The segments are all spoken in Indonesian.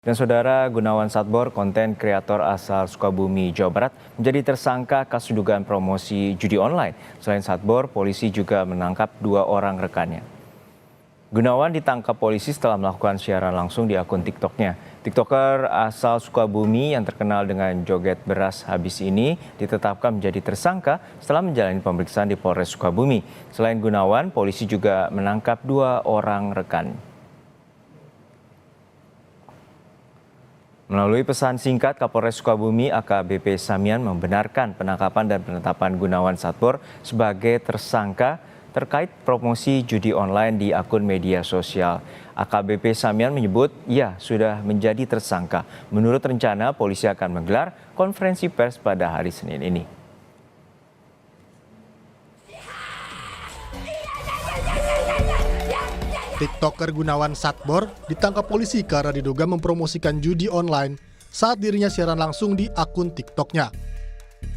Dan saudara, Gunawan Satbor, konten kreator asal Sukabumi, Jawa Barat, menjadi tersangka kasus dugaan promosi judi online. Selain Satbor, polisi juga menangkap 2 orang rekannya. Gunawan ditangkap polisi setelah melakukan siaran langsung di akun TikToknya. TikToker asal Sukabumi yang terkenal dengan joget beras habis ini ditetapkan menjadi tersangka setelah menjalani pemeriksaan di Polres Sukabumi. Selain Gunawan, polisi juga menangkap 2 orang rekan. Melalui pesan singkat, Kapolres Sukabumi AKBP Samian membenarkan penangkapan dan penetapan Gunawan Satbor sebagai tersangka terkait promosi judi online di akun media sosial. AKBP Samian menyebut ia sudah menjadi tersangka. Menurut rencana, polisi akan menggelar konferensi pers pada hari Senin ini. TikToker Gunawan Satbor ditangkap polisi karena diduga mempromosikan judi online saat dirinya siaran langsung di akun TikToknya.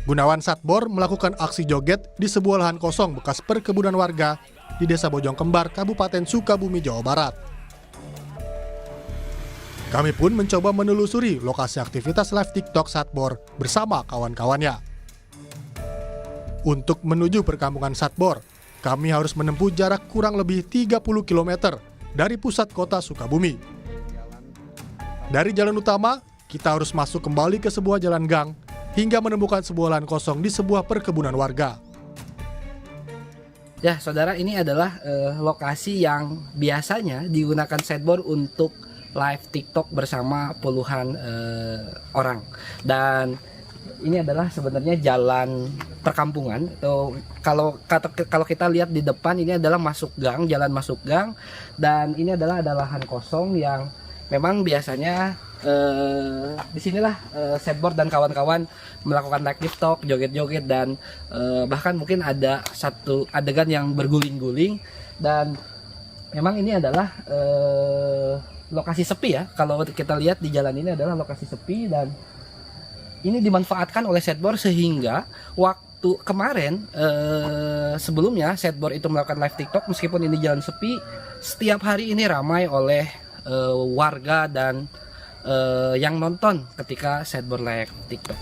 Gunawan Satbor melakukan aksi joget di sebuah lahan kosong bekas perkebunan warga di Desa Bojong Kembar, Kabupaten Sukabumi, Jawa Barat. Kami pun mencoba menelusuri lokasi aktivitas live TikTok Satbor bersama kawan-kawannya. Untuk menuju perkampungan Satbor, kami harus menempuh jarak kurang lebih 30 km dari pusat kota Sukabumi. Dari jalan utama, kita harus masuk kembali ke sebuah jalan gang hingga menemukan sebuah lahan kosong di sebuah perkebunan warga. Ya, saudara, ini adalah lokasi yang biasanya digunakan Satbor untuk live TikTok bersama puluhan orang. Dan ini adalah sebenarnya jalan perkampungan, atau kalau kita lihat di depan ini adalah masuk gang, jalan masuk gang, dan ini adalah ada lahan kosong yang memang biasanya disinilah Satbor dan kawan-kawan melakukan live TikTok, joget-joget, dan bahkan mungkin ada satu adegan yang berguling-guling. Dan memang ini adalah lokasi sepi ya, kalau kita lihat di jalan ini adalah lokasi sepi, dan ini dimanfaatkan oleh Satbor sehingga waktu kemarin sebelumnya Satbor itu melakukan live TikTok meskipun ini jalan sepi, setiap hari ini ramai oleh warga dan yang nonton ketika Satbor live TikTok.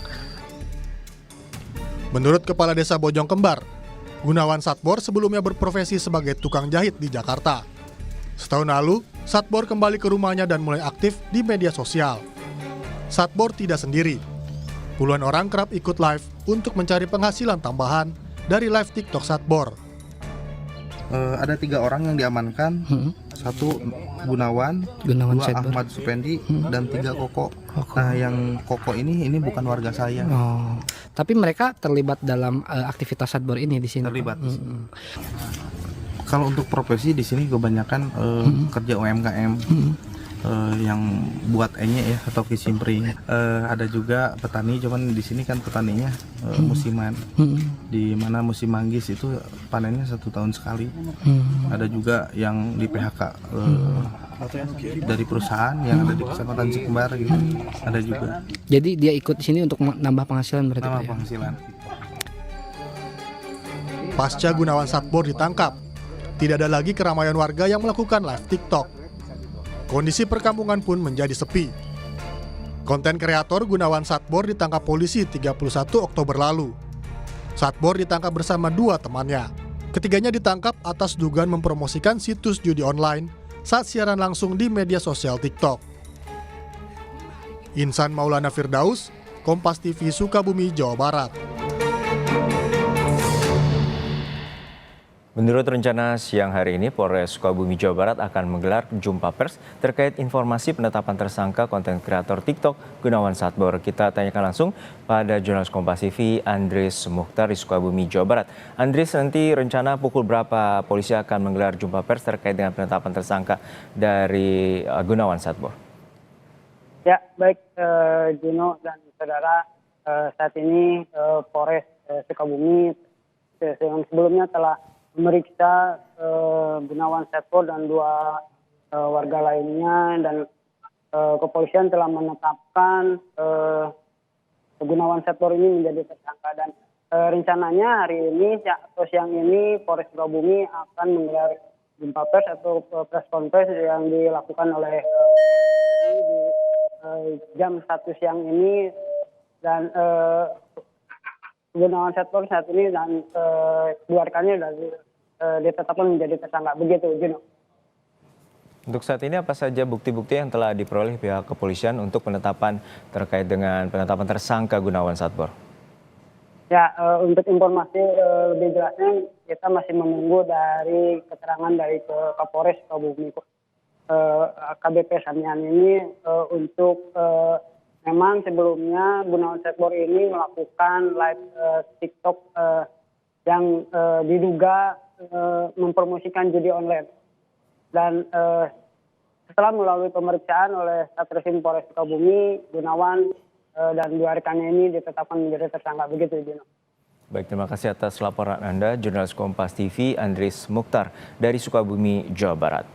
Menurut Kepala Desa Bojong Kembar, Gunawan Satbor sebelumnya berprofesi sebagai tukang jahit di Jakarta. Setahun lalu, Satbor kembali ke rumahnya dan mulai aktif di media sosial. Satbor tidak sendiri. Puluhan orang kerap ikut live untuk mencari penghasilan tambahan dari live TikTok Satbor. Ada 3 orang yang diamankan, 1 Gunawan, 2 Ahmad Supendi, dan 3 Koko. Nah, yang Koko ini bukan warga saya. Oh, tapi mereka terlibat dalam aktivitas Satbor ini di sini. Terlibat. Kalau untuk profesi di sini kebanyakan kerja UMKM. Yang buat ya atau kicimpring. Ada juga petani, cuman di sini kan petaninya musiman. Di mana musim manggis itu panennya 1 tahun sekali. Ada juga yang di PHK dari perusahaan yang ada di Kecamatan Cikembar gitu. Ada juga. Jadi dia ikut di sini untuk nambah penghasilan berarti. Nambah penghasilan. Pasca Gunawan Satbor ditangkap, tidak ada lagi keramaian warga yang melakukan live TikTok. Kondisi perkampungan pun menjadi sepi. Konten kreator Gunawan Satbor ditangkap polisi 31 Oktober lalu. Satbor ditangkap bersama 2 temannya. Ketiganya ditangkap atas dugaan mempromosikan situs judi online saat siaran langsung di media sosial TikTok. Insan Maulana Firdaus, Kompas TV Sukabumi, Jawa Barat. Menurut rencana siang hari ini, Polres Sukabumi, Jawa Barat akan menggelar jumpa pers terkait informasi penetapan tersangka konten kreator TikTok Gunawan Satbor. Kita tanyakan langsung pada jurnalis Kompas TV Andris Mukhtar di Sukabumi, Jawa Barat. Andris, nanti rencana pukul berapa polisi akan menggelar jumpa pers terkait dengan penetapan tersangka dari Gunawan Satbor? Ya, baik Juno dan saudara, saat ini Polres Sukabumi yang sebelumnya telah memeriksa Gunawan Satbor dan 2 warga lainnya, dan kepolisian telah menetapkan Gunawan Satbor ini menjadi tersangka. Dan rencananya hari ini atau siang ini Polres Sukabumi akan menggelar jumpa pers atau press conference yang dilakukan oleh di jam 1 siang ini dan Gunawan Satbor saat ini dan dua rekannya ditetapkan menjadi tersangka. Begitu, Juno. Untuk saat ini apa saja bukti-bukti yang telah diperoleh pihak kepolisian untuk penetapan terkait dengan penetapan tersangka Gunawan Satbor? Ya, untuk informasi lebih jelasnya kita masih menunggu dari keterangan dari Kapolres Sukabumi. AKBP Samian ini untuk memang sebelumnya Gunawan Satbor ini melakukan live TikTok yang diduga mempromosikan judi online. Dan setelah melalui pemeriksaan oleh Satreskrim Polres Sukabumi, Gunawan dan dua rekannya ini ditetapkan menjadi tersangka. Begitu, Juno. Baik, terima kasih atas laporan Anda, jurnalis Kompas TV Andris Mukhtar dari Sukabumi, Jawa Barat.